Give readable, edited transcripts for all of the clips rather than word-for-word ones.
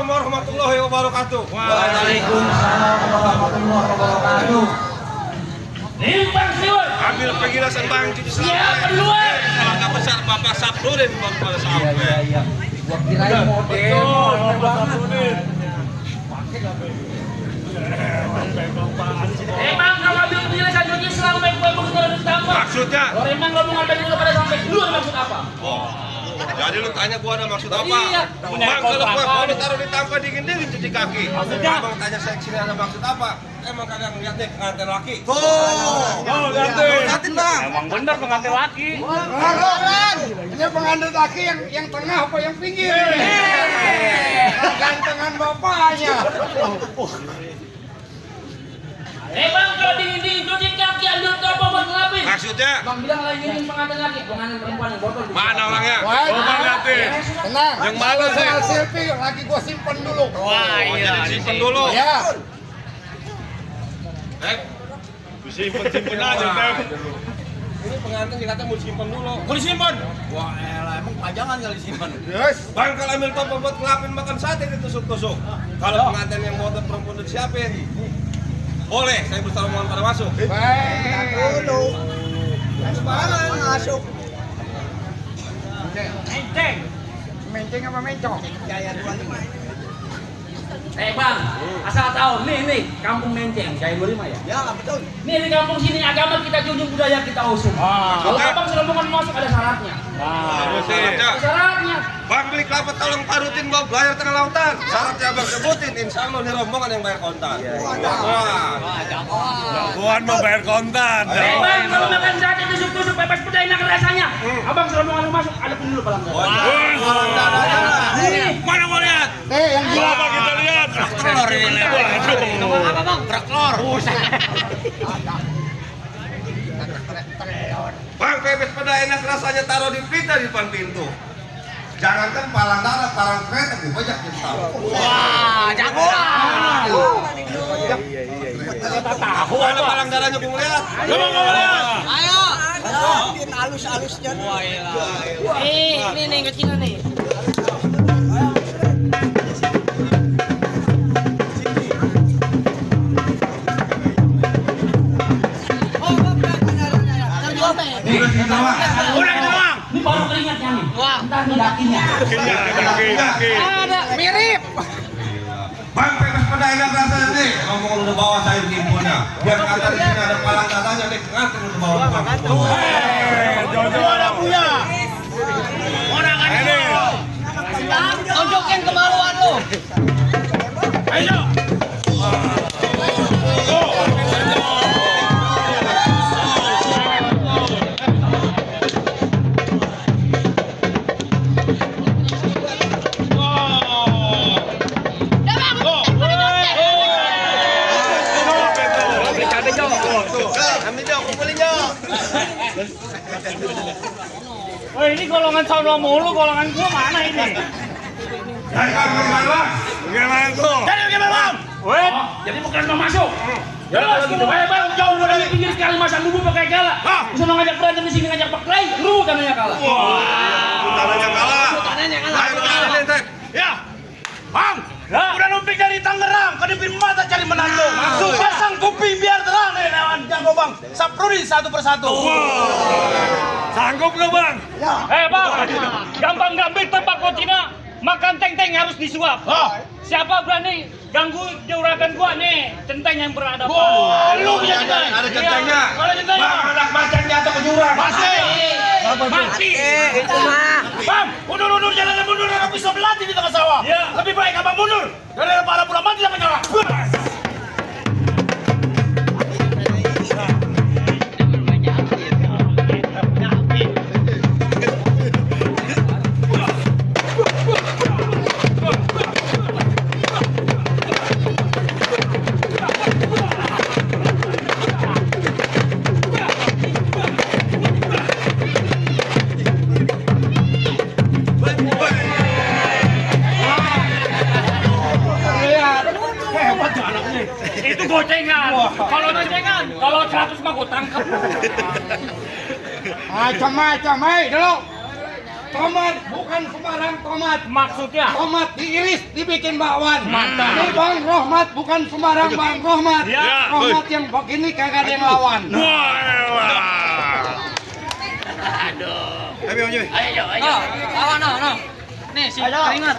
Assalamualaikum warahmatullahi wabarakatuh. Waalaikumsalam warahmatullahi wabarakatuh. Bang Siwon. Ambil penjelasan Bang Cucu Siapa duluan? Maka besar Bapak Saprudin baru pada sampai. Iya. Gua kirain mau demo banget. Emang kalau ambil penjelasan Cucu selalu baik-baik mengenai tambah. Maksudnya? Kalau emang lo mau ngambil dulu pada sampai dulu maksud apa? Jadi lu tanya gua ada maksud apa? Iya. Bang, kalau gua taruh di tangga dingin-dingin cuci kaki. Maksudnya? Abang tanya saya sini ada maksud apa? Emang kagak ngeliat deh pengantin laki. Liatin bang. Emang bener pengantin laki. Ini pengantin laki yang tengah apa yang pinggir? Gantengan bapaknya. Bang kalau dingin-dingin cuci kaki ambil topo buat ngelapin. Maksudnya? Bang bilang lagi ini pengantin laki, pengantin perempuan yang botol. Mana orangnya? Bang liatin. Tenang. Yang mana sih? Soal selfie lagi gua simpen dulu. Wah Oh, jadi simpen dulu. Ya. Simpen aja, Tem. Ini pengantin dikata mau simpen dulu. Mau disimpan? Wah, elah emang pajangan kali simpen. Bang kalau ambil topo buat ngelapin makan sate ditusuk-tusuk. Kalau pengantin yang mau perempuan udah disiapin. Boleh, saya bersama mohon pada masuk. Baik. Dulu. Sebarang masuk. Menceng. Menceng apa mencong? Jaya 25. Bang, asal tahu nih kampung Menceng, Jaya 25 ya? Ya, betul. Nih di kampung sini agama kita junjung, budaya kita usung. Kalau abang serombongan masuk ada syaratnya. Ada syaratnya. Bang beli kelapa tolong parutin bawa belayar tengah lautan. Syaratnya bang sebutin, insya Allah di rombongan yang bayar kontan. Jagoan mau bayar kontan. Bang kalau makan sate tusuk-tusuk bebas pedas enak rasanya. Abang serombongan lu masuk, ada pun dulu palang Mana mau lihat? Yang gila. Apa kita lihat? Telur ini lewat. Apa bang? Kerak telur. Bang pepes peda enak rasanya taruh di pita di depan pintu. Jangankan palang darat, palang kereta gue banyak yang tahu. Wah, jagoan. Tahu ada palang daratnya gue ngeliat. Ayo. Bikin halus-halusnya. Ini kecil nih. Udah kita bang. Ini baru keringatnya nih. Wah, entar nih dakinya. Ada mirip. Bang pepes peda enak rasanya nih. Ngomong udah bawa sayur timbunya. Biar kata di sini ada palang daratnya nih. Ngantin udah bawa palang. Jojo ada punya. Orang ini. Tunjukin kemaluan lu. Ayo. Woi, ini golongan sono mulu, golongan gua mana ini? Dari kamar mana? Gimana tuh? Jadi gimana, Bang? Wait, jadi bukan mau masuk. Jelas gitu, bang, jauh lu dari pinggir sekali masang bubu pakai gala. Bisa ngajak berantem di sini ngajak berkelahi, lu tanahnya kalah. Tanahnya kalah. Tanahnya kalah. Ayo kita Tep. Ya. Bang, udah numping dari Tangerang, kedipin mata cari menantu. Masuk pasang kuping biar terang nih lawan jago bang. Saprudin satu persatu. Sanggup nggak bang? Bang, gampang gambit tempat Cina, makan teng-teng harus disuap. Siapa berani ganggu juragan gua nih, centeng yang berhadapan. Lu punya centeng? Ada centengnya. Ada centengnya. Bang, anak macan jatuh ke jurang. Pasti. Mati. Itu mah. Bang, mundur jalan mundur, orang bisa melatih di tengah sawah. Lebih baik abang mundur. Daripada para pura mati sama nyawa. Itu gocengan. Kalau gocengan, kalau 100 mah gua tangkap. Macam-macam, dulu. tomat bukan sembarang tomat. Maksudnya? Tomat diiris, dibikin bakwan. Mantap. Ini Bang Rohmat bukan sembarang Bang Rohmat. Ya. Rohmat yang begini kagak ada yang lawan. Nih, si keringat.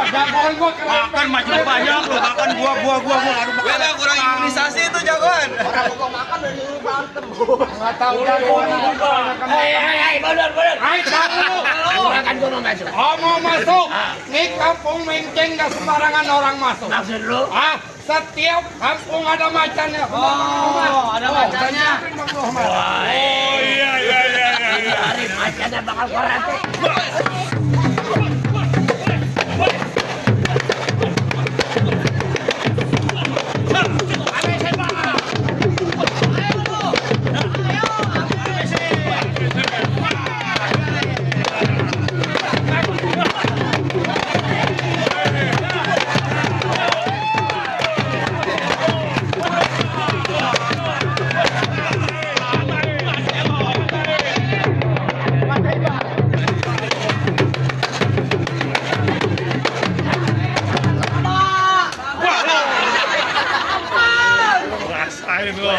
Jagoan gua Makan maju banyak loh, makan gua. Beda kurang imunisasi itu jagoan. nggak tahu jagoan juga. Bener. Hai kamu. Mau masuk. Nih kampung Menceng nggak sembarangan orang masuk. Maksud lu? Setiap kampung ada macannya. Ada macannya. Iya. Hari macannya bakal korate. Rasain lo.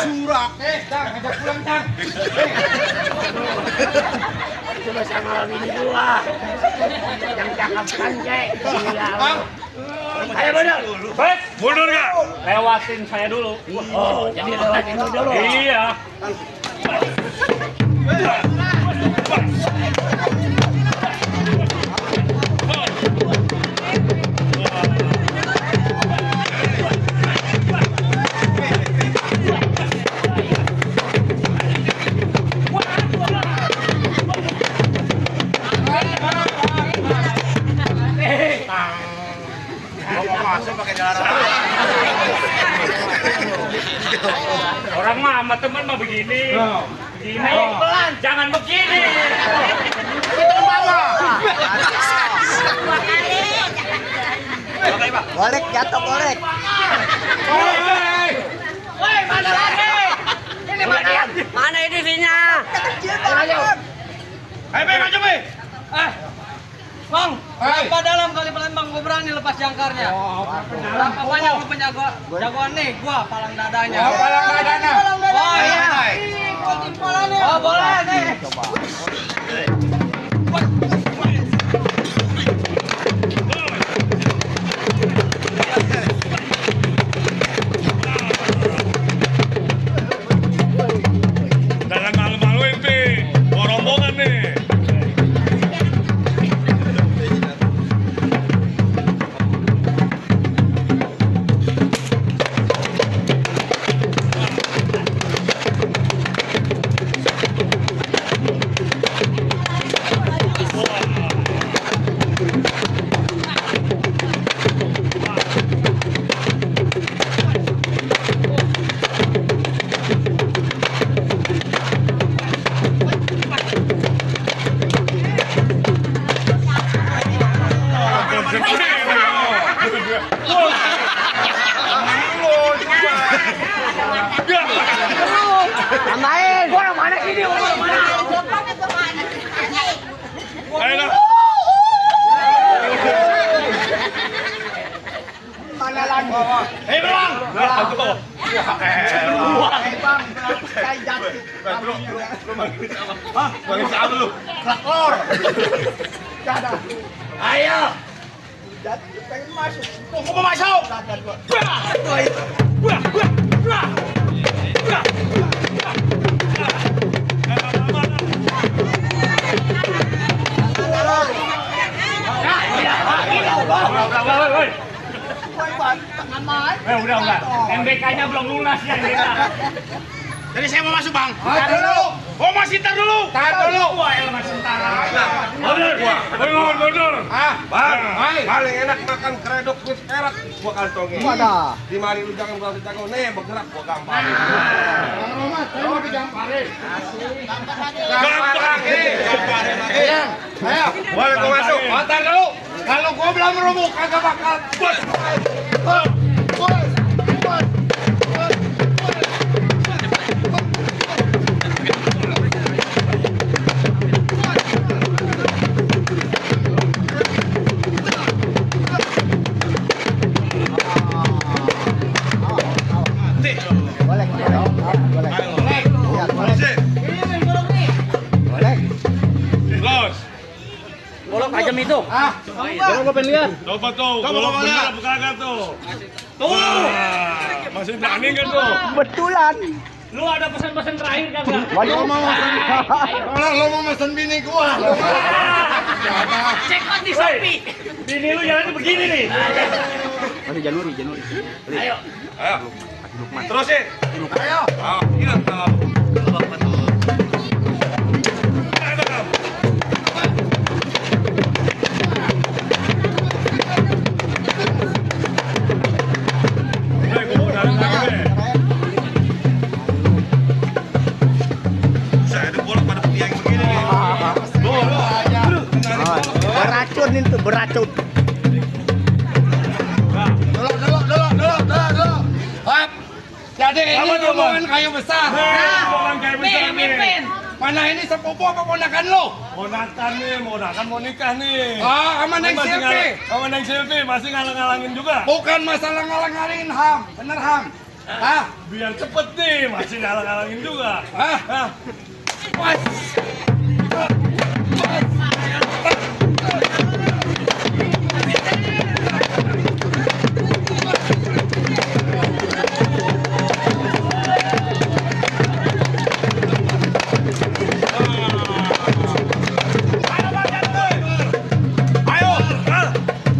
Surak. Dang, ajak pulang Dang. Coba sama bini gua. Yang cakep kan, Cek. Ayo bener. Baik, Mundur nggak? lewatin saya dulu. Oh, jadi lewatin lu dulu. Iya. Orang mah sama teman mah begini. Begini. Pelan, jangan begini. Golek jatuh golek. Woi, Mana lagi? Ini mana edisinya? Ayo, maju, Be. Bang, berapa dalam kali Palembang gue berani lepas jangkarnya? Berapa banyak lu jagoan nih? Gua palang dadanya. palang dadanya. Oh iya. Oh boleh nih. Jangan malu-maluin, Pi. Bawa rombongan nih. Tambahin. Gua mana sini? Gua mana? Ayo lah. Mana lagi? Hei, Bang. Aku tuh. Balik sama lu. Lakor. Ayo. Pengen masuk. Mau masuk. Udah. MBK-nya belum lunas ya kita. Jadi saya mau masuk bang. Tar dulu. Oh masih tar dulu. Tar dulu. Wah ya masih tar. Mundur. Ah, Bang, hai. paling enak makan kredok with erak gua kantongin. Wadah. Di mari lu jangan berasa jago, nih bergerak gua gampang. Bang Romat, saya mau digamparin. Gamparin. Iya. Ayo. Boleh gua masuk. Tar dulu. Kalau gua belum merubuk kagak bakal. Bos. Los. Bolok tajam itu. Ah, Bolok gue pengen lihat. Coba tuh, kalau bener apa kagak tuh? Tuh. Masih berani kan tuh? Betulan. Lu ada pesan-pesan terakhir kagak? lo mau mesen. Lo mau mesen bini gua. Cek out di Shopee. Bini lu jalan begini nih. Januari. Ayo. Ayo. Terusin. Ayo. Ah, ingat kalau saya ada bola pada tiang begini nih. Beracun itu, beracun. Dulu. Hap. Jadi ini Apa tuh, Bang? rombongan kayu besar. Orang kayak besar nih. Mana ini sepupu apa ponakan lo? Monakan mau nikah nih. Ah, sama Neng Masih Silvi. sama Neng Silvi masih ngalang-ngalangin juga. Bukan masalah ngalang-ngalangin Ham, bener Ham. Ah, Biar cepet nih, masih ngalang-ngalangin juga. ah, Hah? pas. Ayo.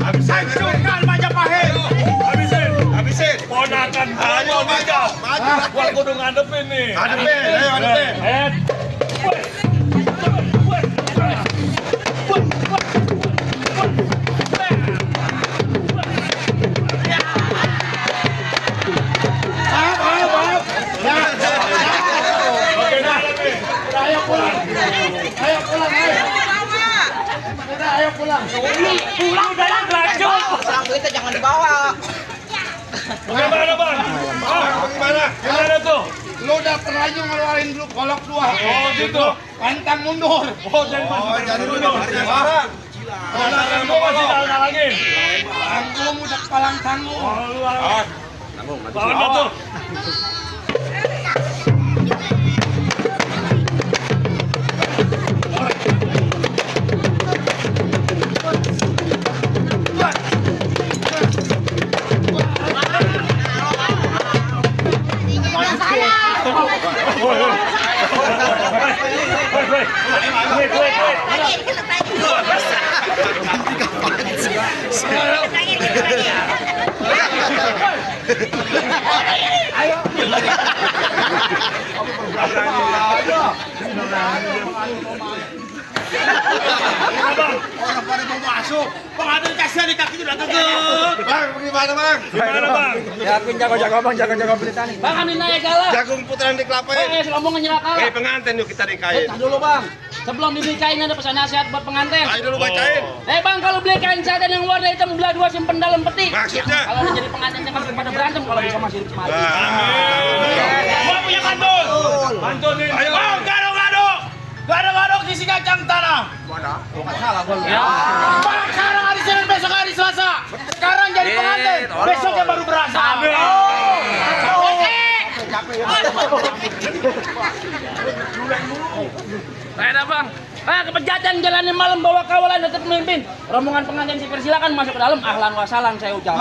Hancurkan Majapahit. Habisin. Ponakan gua mau nikah. Gua kudu ngadepin nih. Eh. Ayo pulang. Ayo pulang. Pulang dari beracun. Duitnya jangan dibawa. Bagaimana bang? Gimana tuh? Lo udah terlanjur ngeluarin dulu kolok dua. Oh gitu. Pantang mundur. Oh jadi masih mundur. Ponakan gua masih ngalang-ngalangin. Tanggung udah palang tanggung. Oh lu bangun tuh. Orang pada mau masuk. Pengadil kasihan di kaki udah gegek. Bang, gimana bang? Gimana bang? Yakin jago-jago bang, jago-jago belitan. Bang, amin naik kalah. Jagung putaran di kelapa ya. Selombong nyerah kalah. Pengantin yuk kita nikahin. Tar dulu bang. Sebelum dinikahin ada pesan nasihat buat pengantin. Ayo dulu bacain. Bang, kalau beli kain satin yang warna hitam belah dua simpen dalam peti. Maksudnya? Kalau udah jadi pengantin jangan pada berantem kalau bisa masih mati. Gua punya pantun. Pantun nih. Ayo. Bang, gado-gado. Gado-gado isi kacang tanah. Ya. Bang, sekarang hari Senin, besok hari Selasa. Sekarang jadi pengantin, besoknya baru berasa. Ada bang. Kepejatan jalan malam bawa kawalan tetap memimpin. Rombongan pengantin dipersilakan masuk ke dalam. Ahlan wa sahlan saya ucap.